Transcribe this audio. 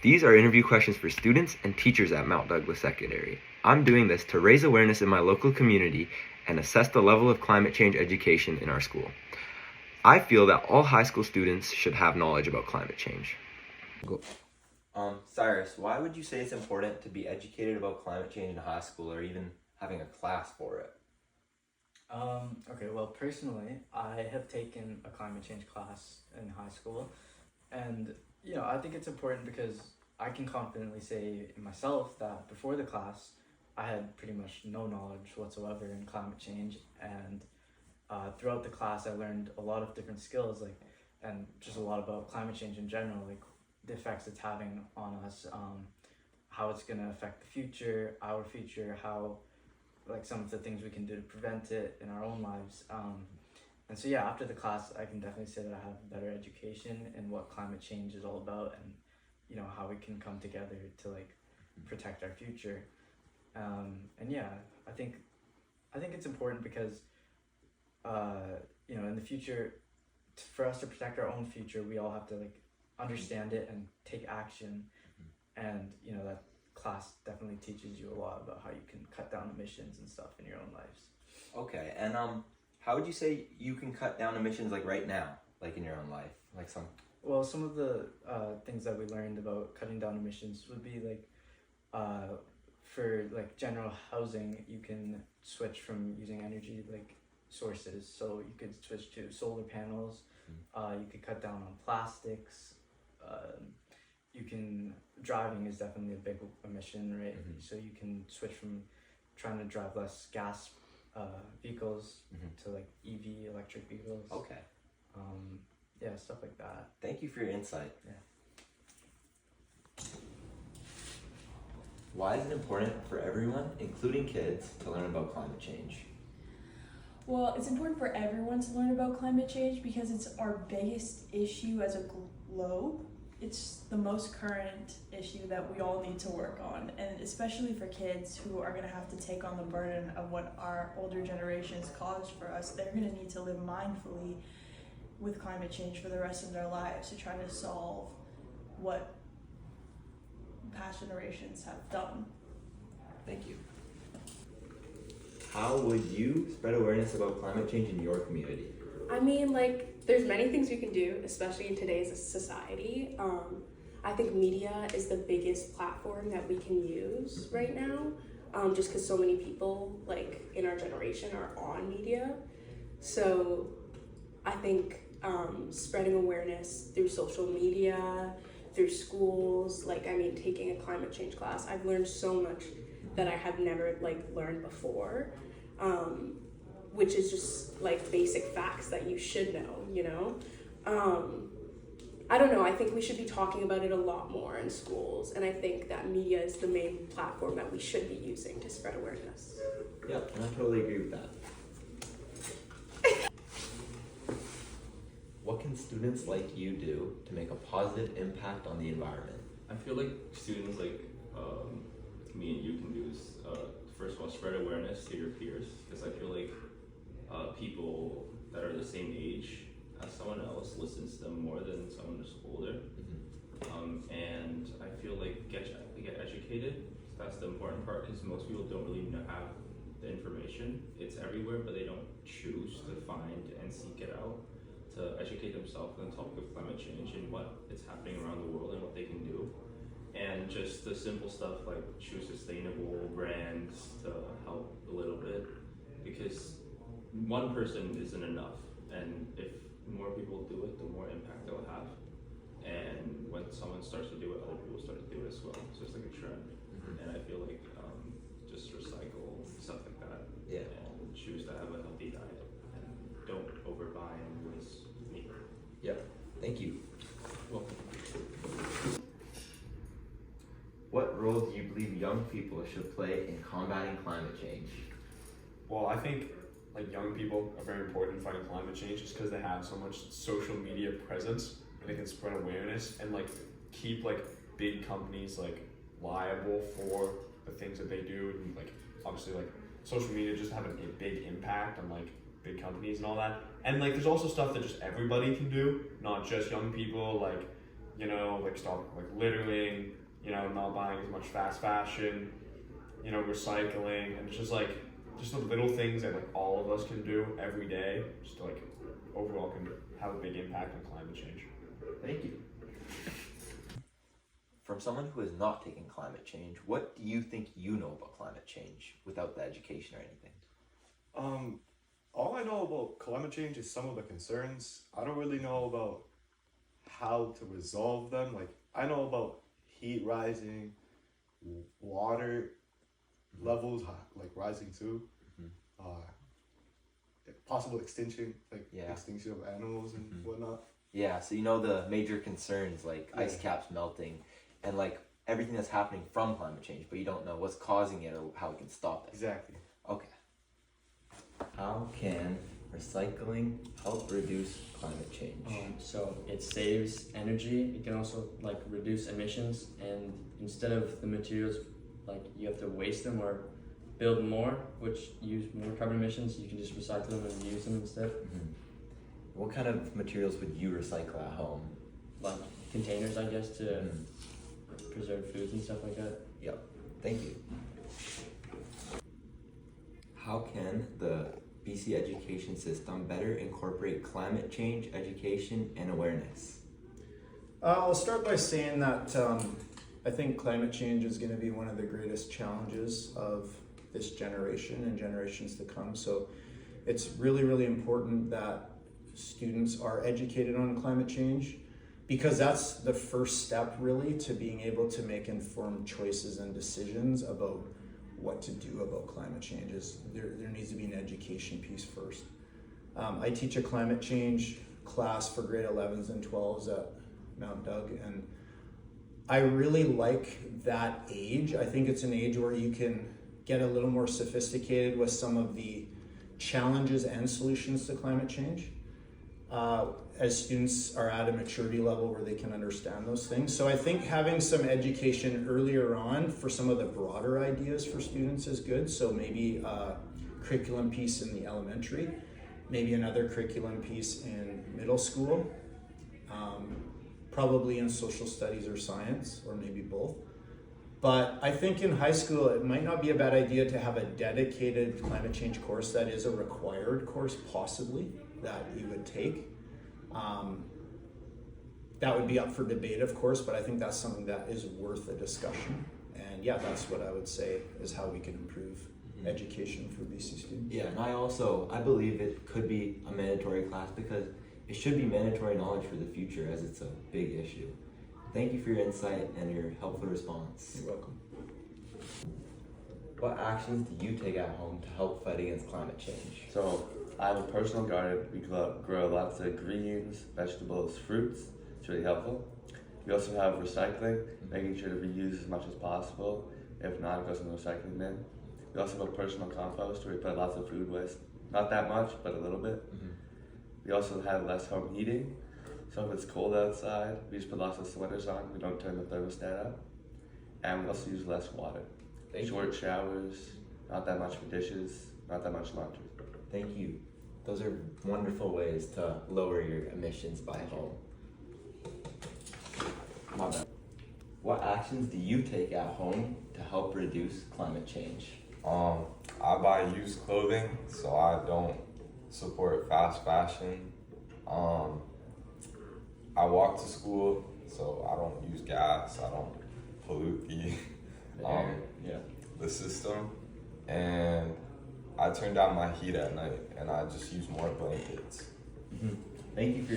These are interview questions for students and teachers at Mount Douglas Secondary. I'm doing this to raise awareness in my local community and assess the level of climate change education in our school. I feel that all high school students should have knowledge about climate change. Go. Cyrus, why would you say it's important to be educated about climate change in high school or even having a class for it? Okay, well, personally, I have taken a climate change class in high school, and I think it's important because I can confidently say myself that before the class, I had pretty much no knowledge whatsoever in climate change, and throughout the class, I learned a lot of different skills, and just a lot about climate change in general, like the effects it's having on us, how it's gonna affect the future, our future, how like some of the things we can do to prevent it in our own lives. And so after the class, I can definitely say that I have a better education in what climate change is all about, and how we can come together to like protect our future. I think it's important because in the future, for us to protect our own future, we all have to like understand it and take action. And that class definitely teaches you a lot about how you can cut down emissions and stuff in your own lives. Okay, and how would you say you can cut down emissions like right now, like in your own life, like some? Well, some of the things that we learned about cutting down emissions would be like, for like general housing, you can switch from using energy like sources. So you could switch to solar panels. You could cut down on plastics. Driving is definitely a big emission, right? So you can switch from trying to drive less gas vehicles to like EV, electric vehicles. Okay. Stuff like that. Thank you for your insight. Yeah. Why is it important for everyone, including kids, to learn about climate change? Well, it's important for everyone to learn about climate change because it's our biggest issue as a globe. It's the most current issue that we all need to work on, and especially for kids who are going to have to take on the burden of what our older generations caused for us. They're going to need to live mindfully with climate change for the rest of their lives to try to solve what past generations have done. Thank you. How would you spread awareness about climate change in your community? I mean, there's many things we can do, especially in today's society. I think media is the biggest platform that we can use right now, just because so many people, in our generation, are on media. So I think spreading awareness through social media, through schools, taking a climate change class, I've learned so much that I have never, learned before. Which is just basic facts that you should know, I don't know, I think we should be talking about it a lot more in schools, and I think that media is the main platform that we should be using to spread awareness. Yep, and I totally agree with that. What can students like you do to make a positive impact on the environment? I feel like students like me and you can do is, first of all, spread awareness to your peers, because I feel like people that are the same age as someone else listens to them more than someone who's older. And I feel like get educated. That's the important part, because most people don't really have the information. It's everywhere, but they don't choose to find and seek it out to educate themselves on the topic of climate change and what is happening around the world and what they can do. And just the simple stuff like choose sustainable brands to help a little bit, because one person isn't enough, and if more people do it, the more impact they'll have. And when someone starts to do it, other people start to do it as well. So it's like a trend. And I feel like just recycle, stuff like that. Yeah. And choose to have a healthy diet and don't overbuy and waste meat. Yep. Thank you. Welcome. What role do you believe young people should play in combating climate change? Well, I think young people are very important in fighting climate change just because they have so much social media presence and they can spread awareness and keep big companies liable for the things that they do, and obviously social media just have a big impact on big companies and all that. And there's also stuff that just everybody can do, not just young people, you know, like stop like littering, you know, not buying as much fast fashion, you know, recycling, and just the little things that like all of us can do every day, just to, like overall can have a big impact on climate change. Thank you. From someone who has not taken climate change, what do you think you know about climate change without the education or anything? All I know about climate change is some of the concerns. I don't really know about how to resolve them. Like, I know about heat rising, water levels like rising too, possible extinction, like extinction of animals and whatnot. Yeah, so you know the major concerns like ice caps melting and like everything that's happening from climate change, but you don't know what's causing it or how we can stop it. Exactly. Okay. How can recycling help reduce climate change? So it saves energy. It can also like reduce emissions, and instead of the materials like you have to waste them or build more, which use more carbon emissions, you can just recycle them and use them instead. What kind of materials would you recycle at home? Like containers, I guess, to preserve foods and stuff like that. Yep. Thank you. How can the BC education system better incorporate climate change education and awareness? I'll start by saying that I think climate change is going to be one of the greatest challenges of this generation and generations to come. So it's really, really important that students are educated on climate change, because that's the first step really to being able to make informed choices and decisions about what to do about climate change. There needs to be an education piece first. I teach a climate change class for grade 11s and 12s at Mount Doug, and I really like that age. I think it's an age where you can get a little more sophisticated with some of the challenges and solutions to climate change as students are at a maturity level where they can understand those things. So I think having some education earlier on for some of the broader ideas for students is good. So maybe a curriculum piece in the elementary, maybe another curriculum piece in middle school, probably in social studies or science, or maybe both. But I think in high school, it might not be a bad idea to have a dedicated climate change course that is a required course, possibly, that you would take. That would be up for debate, of course, but I think that's something that is worth a discussion. And yeah, that's what I would say is how we can improve education for BC students. Yeah, and I believe it could be a mandatory class because it should be mandatory knowledge for the future, as it's a big issue. Thank you for your insight and your helpful response. You're welcome. What actions do you take at home to help fight against climate change? So I have a personal garden. We grow lots of greens, vegetables, fruits. It's really helpful. We also have recycling, making sure to reuse as much as possible. If not, it goes in the recycling bin. We also have a personal compost where we put lots of food waste. Not that much, but a little bit. We also have less home heating. So if it's cold outside, we just put lots of sweaters on. We don't turn the thermostat up. And we also use less water. Short showers, not that much for dishes, not that much laundry. Thank you. Those are wonderful ways to lower your emissions by home. My bad. What actions do you take at home to help reduce climate change? I buy used clothing, so I don't support fast fashion. I walk to school, so I don't use gas. I don't pollute the system, and I turn down my heat at night, and I just use more blankets. Thank you for your